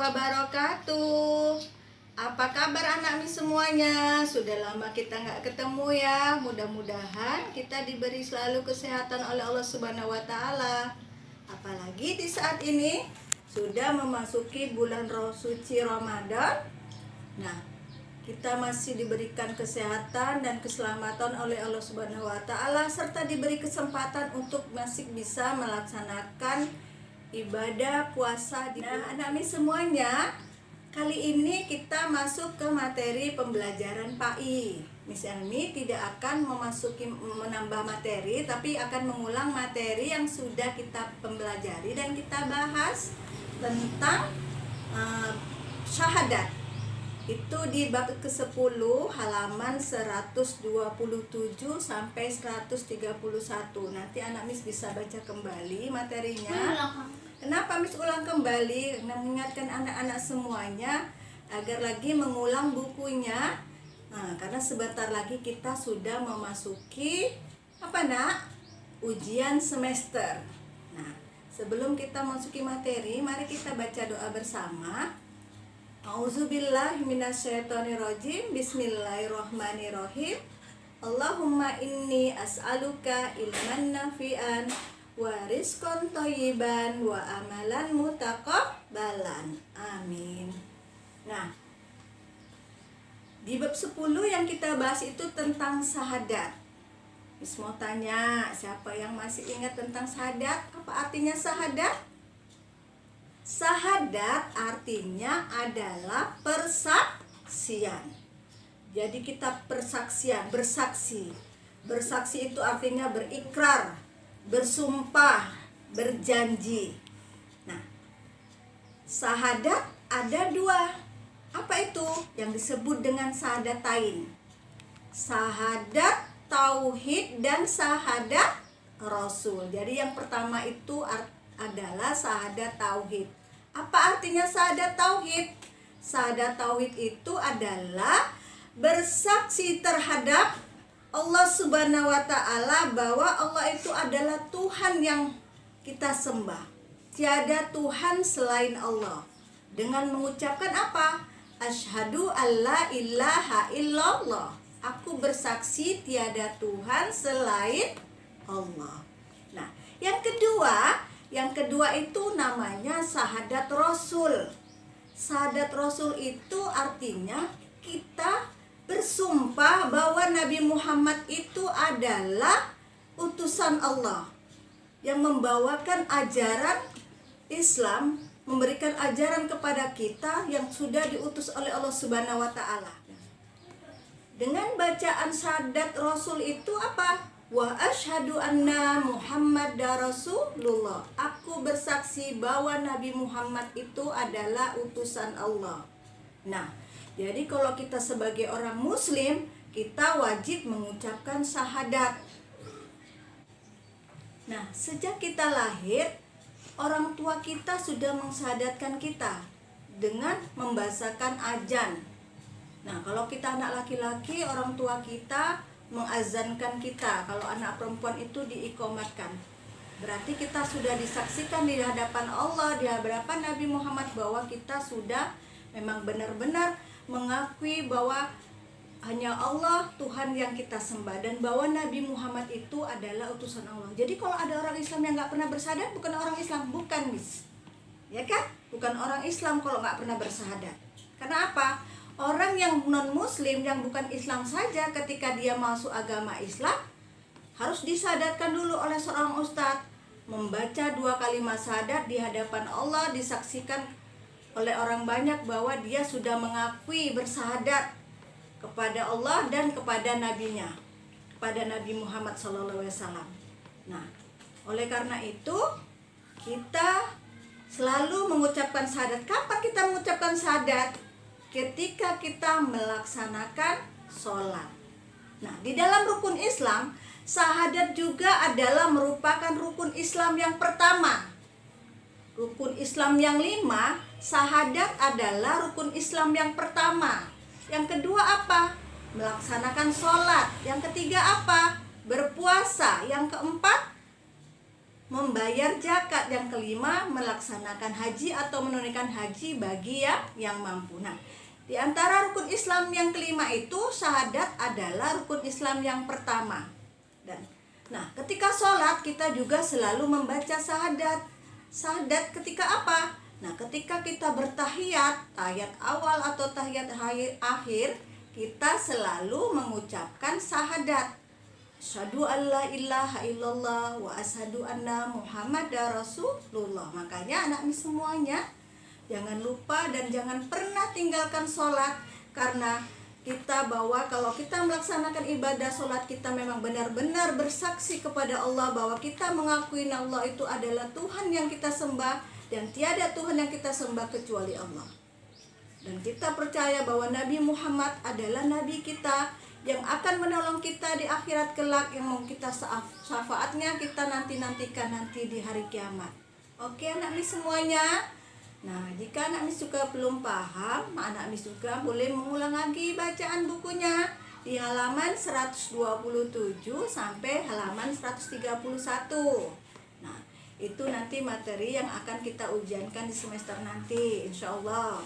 wabarakatuh. Apa kabar anak-anak semuanya? Sudah lama kita nggak ketemu ya. Mudah-mudahan kita diberi selalu kesehatan oleh Allah Subhanahu wa Ta'ala. Apalagi di saat ini sudah memasuki bulan suci Ramadan. Nah, kita masih diberikan kesehatan dan keselamatan oleh Allah Subhanahu wa Ta'ala, serta diberi kesempatan untuk masih bisa melaksanakan ibadah puasa. Nah, anak-anak semuanya, kali ini kita masuk ke materi pembelajaran PAI. Miss Elmi tidak akan menambah materi, tapi akan mengulang materi yang sudah kita pelajari dan kita bahas tentang syahadat. Itu di bab ke-10 halaman 127 sampai 131. Nanti anak Miss bisa baca kembali materinya. Kenapa Miss ulang kembali? Mengingatkan anak-anak semuanya agar lagi mengulang bukunya. Nah, karena sebentar lagi kita sudah memasuki ujian semester. Nah, sebelum kita masuki materi, mari kita baca doa bersama. A'udzubillahi minasyaitonirrajim. Bismillahirrahmanirrahim. Allahumma inni as'aluka ilman nafi'an wa rizqan thayyiban wa amalan mutaqabbalan. Amin. Nah, di bab 10 yang kita bahas itu tentang syahadat. Miss mau tanya, siapa yang masih ingat tentang syahadat? Apa artinya syahadat? Syahadat artinya adalah persaksian. Jadi kita bersaksi. Bersaksi itu artinya berikrar, bersumpah, berjanji. Nah, syahadat ada dua. Apa itu? Yang disebut dengan syahadatain. Syahadat tauhid dan syahadat rasul. Jadi yang pertama itu adalah syahadat tauhid. Apa artinya syahadat tauhid? Syahadat tauhid itu adalah bersaksi terhadap Allah Subhanahu wa Ta'ala bahwa Allah itu adalah Tuhan yang kita sembah. Tiada Tuhan selain Allah. Dengan mengucapkan apa? Asyhadu alla ilaha illallah. Aku bersaksi tiada Tuhan selain Allah. Nah, yang kedua itu namanya syahadat rasul. Syahadat rasul itu artinya kita bersumpah bahwa Nabi Muhammad itu adalah utusan Allah yang membawakan ajaran Islam, memberikan ajaran kepada kita yang sudah diutus oleh Allah Subhanahu wa Ta'ala. Dengan bacaan syahadat rasul itu apa? Wa asyhadu anna Muhammadar Rasulullah. Aku bersaksi bahwa Nabi Muhammad itu adalah utusan Allah. Nah, jadi kalau kita sebagai orang muslim, kita wajib mengucapkan syahadat. Nah, sejak kita lahir, orang tua kita sudah mensyahadatkan kita dengan membacakan azan. Nah, kalau kita anak laki-laki, orang tua kita mengazankan kita. Kalau anak perempuan itu diikomatkan. Berarti kita sudah disaksikan di hadapan Allah, di hadapan Nabi Muhammad, bahwa kita sudah memang benar-benar mengakui bahwa hanya Allah Tuhan yang kita sembah, dan bahwa Nabi Muhammad itu adalah utusan Allah. Jadi kalau ada orang Islam yang nggak pernah bersyahadat, bukan orang Islam, bukan Miss, ya kan? Bukan orang Islam kalau nggak pernah bersyahadat. Karena apa? Orang yang non-muslim, yang bukan Islam saja, ketika dia masuk agama Islam, harus disyahadatkan dulu oleh seorang ustadz, membaca 2 kalimat syahadat di hadapan Allah, disaksikan oleh orang banyak bahwa dia sudah mengakui bersyahadat kepada Allah dan kepada nabinya, kepada Nabi Muhammad SAW. Nah, oleh karena itu kita selalu mengucapkan syahadat. Kapan kita mengucapkan syahadat? Ketika kita melaksanakan sholat. Nah, di dalam rukun Islam, syahadat juga adalah merupakan rukun Islam yang pertama. Rukun Islam yang 5, syahadat adalah rukun Islam yang pertama. Yang kedua apa? Melaksanakan sholat. Yang ketiga apa? Berpuasa. Yang keempat, membayar zakat. Yang kelima, melaksanakan haji atau menunaikan haji bagi yang mampu. Nah, di antara rukun Islam yang kelima itu syahadat adalah rukun Islam yang pertama. Nah, ketika sholat kita juga selalu membaca syahadat. Syahadat ketika apa? Nah, ketika kita bertahiyat, tahiyat awal atau tahiyat akhir, kita selalu mengucapkan syahadat. Asyhadu alla ilaha illallah wa asyhadu anna Muhammadar Rasulullah. Makanya anak mis semuanya, jangan lupa dan jangan pernah tinggalkan sholat. Karena kita bahwa kalau kita melaksanakan ibadah sholat, kita memang benar-benar bersaksi kepada Allah bahwa kita mengakui Allah itu adalah Tuhan yang kita sembah, dan tiada Tuhan yang kita sembah kecuali Allah. Dan kita percaya bahwa Nabi Muhammad adalah Nabi kita yang akan menolong kita di akhirat kelak, yang mau kita syafaatnya kita nantikan nanti di hari kiamat. Oke anak mis semuanya. Nah, jika anak mis juga belum paham, anak mis juga boleh mengulang lagi bacaan bukunya di halaman 127 sampai halaman 131. Nah, itu nanti materi yang akan kita ujiankan di semester nanti, insya Allah.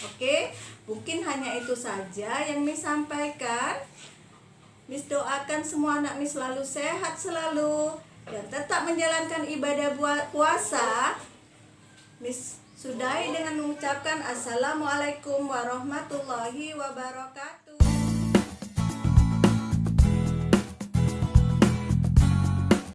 Oke, mungkin hanya itu saja yang Miss sampaikan. Miss doakan semua anak Miss selalu sehat selalu dan tetap menjalankan ibadah puasa. Miss sudahi dengan mengucapkan Assalamualaikum warahmatullahi wabarakatuh.